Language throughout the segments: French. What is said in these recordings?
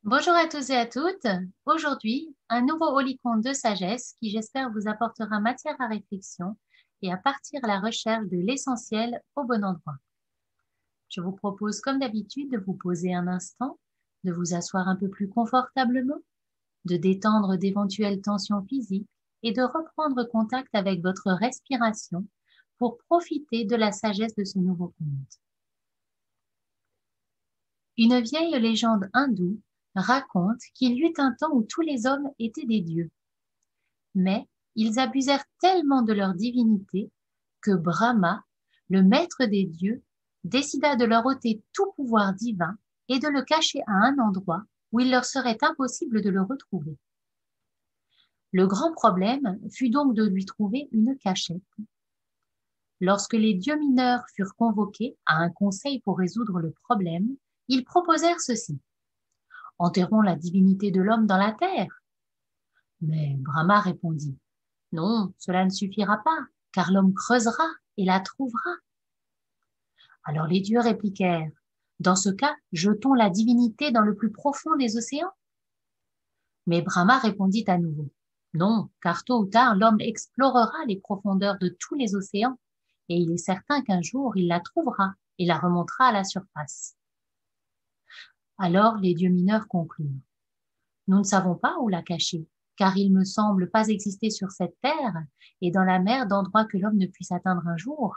Bonjour à tous et à toutes. Aujourd'hui, un nouveau Holy Conte de sagesse qui j'espère vous apportera matière à réflexion et à partir à la recherche de l'essentiel au bon endroit. Je vous propose comme d'habitude de vous poser un instant, de vous asseoir un peu plus confortablement, de détendre d'éventuelles tensions physiques et de reprendre contact avec votre respiration pour profiter de la sagesse de ce nouveau conte. Une vieille légende hindoue raconte qu'il y eut un temps où tous les hommes étaient des dieux. Mais ils abusèrent tellement de leur divinité que Brahma, le maître des dieux, décida de leur ôter tout pouvoir divin et de le cacher à un endroit où il leur serait impossible de le retrouver. Le grand problème fut donc de lui trouver une cachette. Lorsque les dieux mineurs furent convoqués à un conseil pour résoudre le problème, ils proposèrent ceci. Enterrons la divinité de l'homme dans la terre. Mais Brahma répondit, non, cela ne suffira pas, car l'homme creusera et la trouvera. Alors les dieux répliquèrent, dans ce cas, jetons la divinité dans le plus profond des océans. Mais Brahma répondit à nouveau, non, car tôt ou tard, l'homme explorera les profondeurs de tous les océans, et il est certain qu'un jour, il la trouvera et la remontera à la surface. Alors les dieux mineurs conclurent, nous ne savons pas où la cacher, car il me semble pas exister sur cette terre et dans la mer d'endroits que l'homme ne puisse atteindre un jour.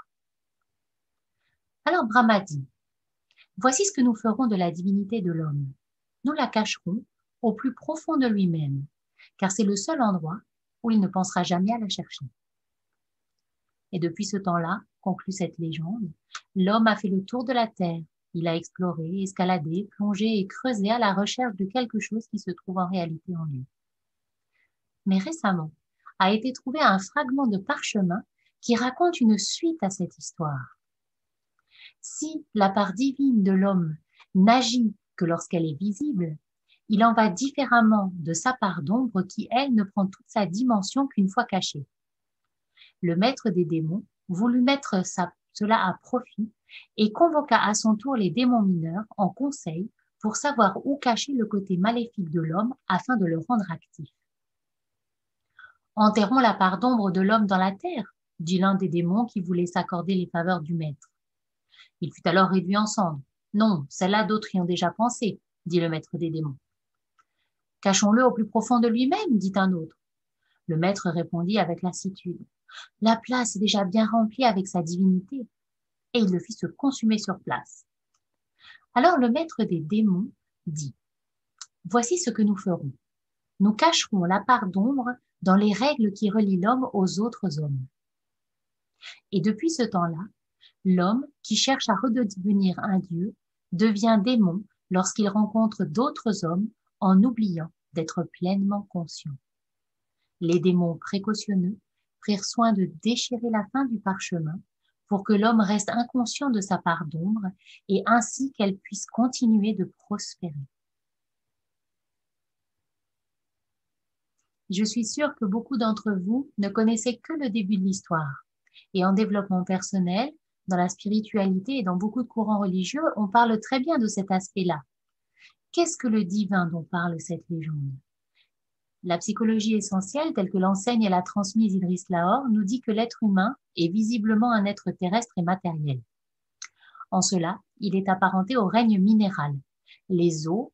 Alors Brahma dit, voici ce que nous ferons de la divinité de l'homme. Nous la cacherons au plus profond de lui-même, car c'est le seul endroit où il ne pensera jamais à la chercher. Et depuis ce temps-là, conclut cette légende, l'homme a fait le tour de la terre. Il a exploré, escaladé, plongé et creusé à la recherche de quelque chose qui se trouve en réalité en lui. Mais récemment, a été trouvé un fragment de parchemin qui raconte une suite à cette histoire. Si la part divine de l'homme n'agit que lorsqu'elle est visible, il en va différemment de sa part d'ombre qui, elle, ne prend toute sa dimension qu'une fois cachée. Le maître des démons voulut mettre cela à profit et convoqua à son tour les démons mineurs en conseil pour savoir où cacher le côté maléfique de l'homme afin de le rendre actif. Enterrons la part d'ombre de l'homme dans la terre, dit l'un des démons qui voulait s'accorder les faveurs du maître. Il fut alors réduit en cendres. Non, celle-là d'autres y ont déjà pensé, dit le maître des démons. Cachons-le au plus profond de lui-même, dit un autre. Le maître répondit avec lassitude. La place est déjà bien remplie avec sa divinité. Et il le fit se consumer sur place. Alors le maître des démons dit, voici ce que nous ferons. Nous cacherons la part d'ombre dans les règles qui relient l'homme aux autres hommes. Et depuis ce temps-là, l'homme qui cherche à redevenir un dieu devient démon lorsqu'il rencontre d'autres hommes en oubliant d'être pleinement conscient. Les démons précautionneux prirent soin de déchirer la fin du parchemin pour que l'homme reste inconscient de sa part d'ombre et ainsi qu'elle puisse continuer de prospérer. Je suis sûre que beaucoup d'entre vous ne connaissaient que le début de l'histoire. Et en développement personnel, dans la spiritualité et dans beaucoup de courants religieux, on parle très bien de cet aspect-là. Qu'est-ce que le divin dont parle cette légende? La psychologie essentielle, telle que l'enseigne et l'a transmise Idriss Lahore, nous dit que l'être humain est visiblement un être terrestre et matériel. En cela, il est apparenté au règne minéral, les eaux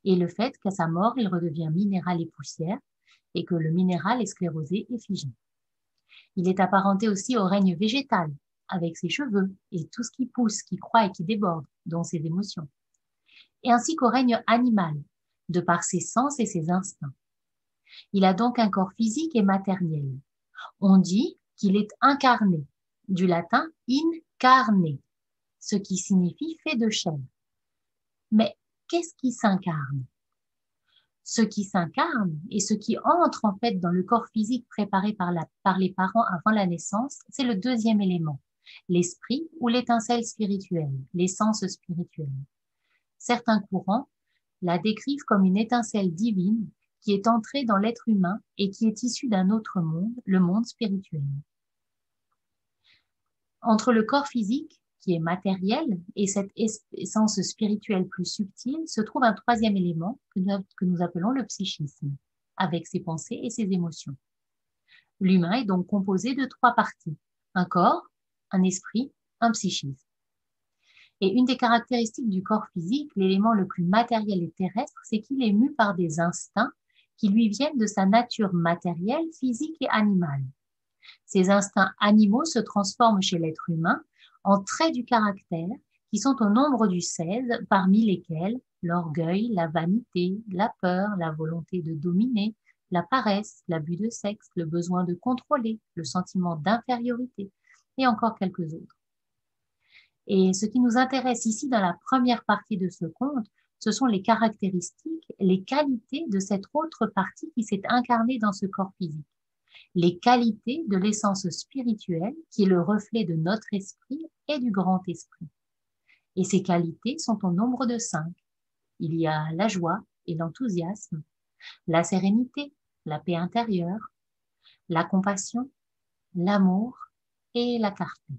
et le fait qu'à sa mort, il redevient minéral et poussière, et que le minéral est sclérosé et figé. Il est apparenté aussi au règne végétal, avec ses cheveux et tout ce qui pousse, qui croît et qui déborde, dont ses émotions, et ainsi qu'au règne animal, de par ses sens et ses instincts. Il a donc un corps physique et matériel. On dit qu'il est incarné, du latin in carne, ce qui signifie fait de chair. Mais qu'est-ce qui s'incarne? Ce qui s'incarne et ce qui entre en fait dans le corps physique préparé par les parents avant la naissance, c'est le deuxième élément, l'esprit ou l'étincelle spirituelle, l'essence spirituelle. Certains courants la décrivent comme une étincelle divine qui est entrée dans l'être humain et qui est issue d'un autre monde, le monde spirituel. Entre le corps physique, qui est matérielle, et cette essence spirituelle plus subtile, se trouve un troisième élément que nous appelons le psychisme, avec ses pensées et ses émotions. L'humain est donc composé de trois parties, un corps, un esprit, un psychisme. Et une des caractéristiques du corps physique, l'élément le plus matériel et terrestre, c'est qu'il est mu par des instincts qui lui viennent de sa nature matérielle, physique et animale. Ces instincts animaux se transforment chez l'être humain en traits du caractère qui sont au nombre du 16, parmi lesquels l'orgueil, la vanité, la peur, la volonté de dominer, la paresse, l'abus de sexe, le besoin de contrôler, le sentiment d'infériorité et encore quelques autres. Et ce qui nous intéresse ici dans la première partie de ce conte, ce sont les caractéristiques, les qualités de cette autre partie qui s'est incarnée dans ce corps physique. Les qualités de l'essence spirituelle qui est le reflet de notre esprit et du grand esprit. Et ces qualités sont au nombre de 5. Il y a la joie et l'enthousiasme, la sérénité, la paix intérieure, la compassion, l'amour et la clarté.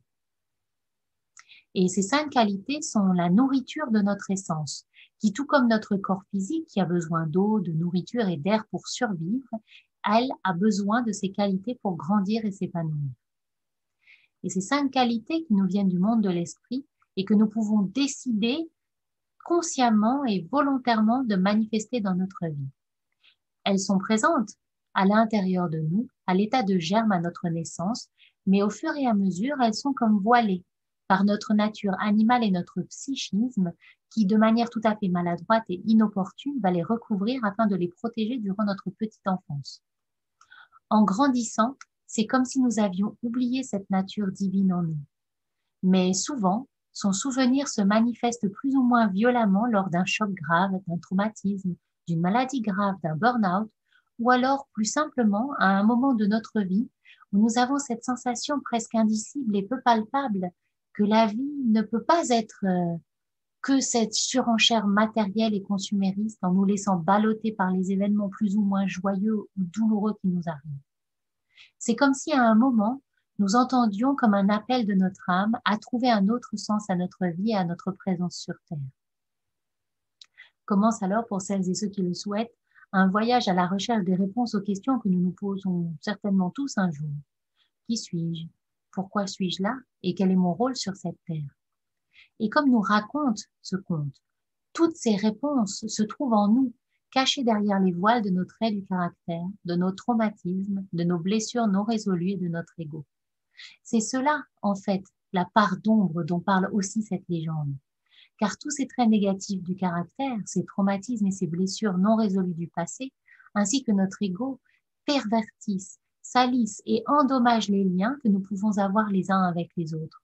Et ces 5 qualités sont la nourriture de notre essence, qui, tout comme notre corps physique qui a besoin d'eau, de nourriture et d'air pour survivre, elle a besoin de ces qualités pour grandir et s'épanouir. Et ces 5 qualités qui nous viennent du monde de l'esprit et que nous pouvons décider consciemment et volontairement de manifester dans notre vie. Elles sont présentes à l'intérieur de nous, à l'état de germe à notre naissance, mais au fur et à mesure, elles sont comme voilées par notre nature animale et notre psychisme qui, de manière tout à fait maladroite et inopportune, va les recouvrir afin de les protéger durant notre petite enfance. En grandissant, c'est comme si nous avions oublié cette nature divine en nous. Mais souvent, son souvenir se manifeste plus ou moins violemment lors d'un choc grave, d'un traumatisme, d'une maladie grave, d'un burn-out, ou alors plus simplement à un moment de notre vie où nous avons cette sensation presque indicible et peu palpable que la vie ne peut pas être que cette surenchère matérielle et consumériste en nous laissant balloter par les événements plus ou moins joyeux ou douloureux qui nous arrivent. C'est comme si à un moment, nous entendions comme un appel de notre âme à trouver un autre sens à notre vie et à notre présence sur Terre. Commence alors, pour celles et ceux qui le souhaitent, un voyage à la recherche des réponses aux questions que nous nous posons certainement tous un jour. Qui suis-je? Pourquoi suis-je là? Et quel est mon rôle sur cette terre? Et comme nous raconte ce conte, toutes ces réponses se trouvent en nous, cachées derrière les voiles de nos traits du caractère, de nos traumatismes, de nos blessures non résolues et de notre ego. C'est cela, en fait, la part d'ombre dont parle aussi cette légende. Car tous ces traits négatifs du caractère, ces traumatismes et ces blessures non résolues du passé, ainsi que notre ego, pervertissent, salissent et endommagent les liens que nous pouvons avoir les uns avec les autres.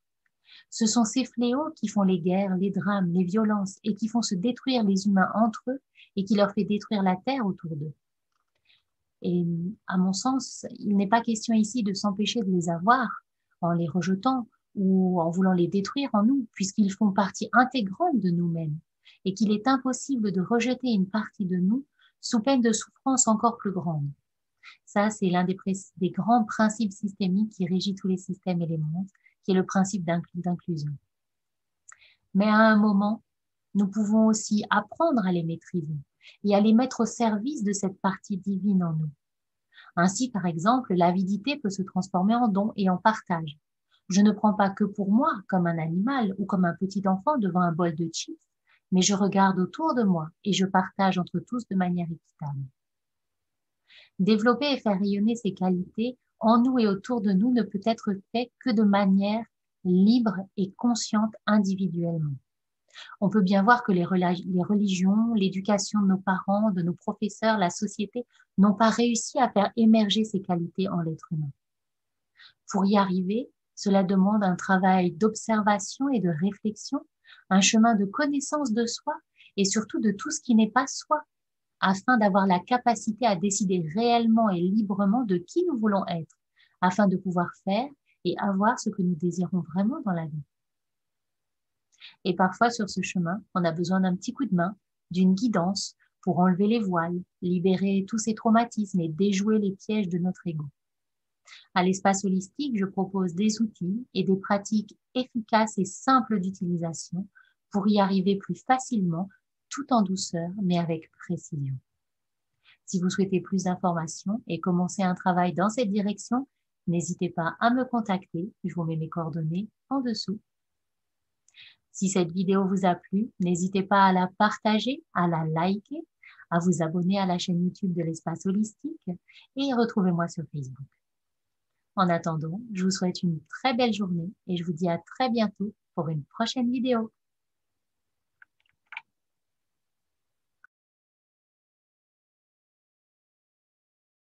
Ce sont ces fléaux qui font les guerres, les drames, les violences et qui font se détruire les humains entre eux et qui leur fait détruire la terre autour d'eux. Et à mon sens, il n'est pas question ici de s'empêcher de les avoir en les rejetant ou en voulant les détruire en nous, puisqu'ils font partie intégrante de nous-mêmes et qu'il est impossible de rejeter une partie de nous sous peine de souffrance encore plus grande. Ça, c'est l'un des grands principes systémiques qui régit tous les systèmes et les mondes, qui est le principe d'inclusion. Mais à un moment, nous pouvons aussi apprendre à les maîtriser et à les mettre au service de cette partie divine en nous. Ainsi, par exemple, l'avidité peut se transformer en don et en partage. Je ne prends pas que pour moi, comme un animal ou comme un petit enfant devant un bol de chips, mais je regarde autour de moi et je partage entre tous de manière équitable. Développer et faire rayonner ces qualités en nous et autour de nous ne peut être fait que de manière libre et consciente individuellement. On peut bien voir que les religions, l'éducation de nos parents, de nos professeurs, la société n'ont pas réussi à faire émerger ces qualités en l'être humain. Pour y arriver, cela demande un travail d'observation et de réflexion, un chemin de connaissance de soi et surtout de tout ce qui n'est pas soi, afin d'avoir la capacité à décider réellement et librement de qui nous voulons être, afin de pouvoir faire et avoir ce que nous désirons vraiment dans la vie. Et parfois, sur ce chemin, on a besoin d'un petit coup de main, d'une guidance pour enlever les voiles, libérer tous ces traumatismes et déjouer les pièges de notre ego. À l'espace holistique, je propose des outils et des pratiques efficaces et simples d'utilisation pour y arriver plus facilement, tout en douceur, mais avec précision. Si vous souhaitez plus d'informations et commencer un travail dans cette direction, n'hésitez pas à me contacter. Je vous mets mes coordonnées en dessous. Si cette vidéo vous a plu, n'hésitez pas à la partager, à la liker, à vous abonner à la chaîne YouTube de l'Espace Holistique et retrouvez-moi sur Facebook. En attendant, je vous souhaite une très belle journée et je vous dis à très bientôt pour une prochaine vidéo.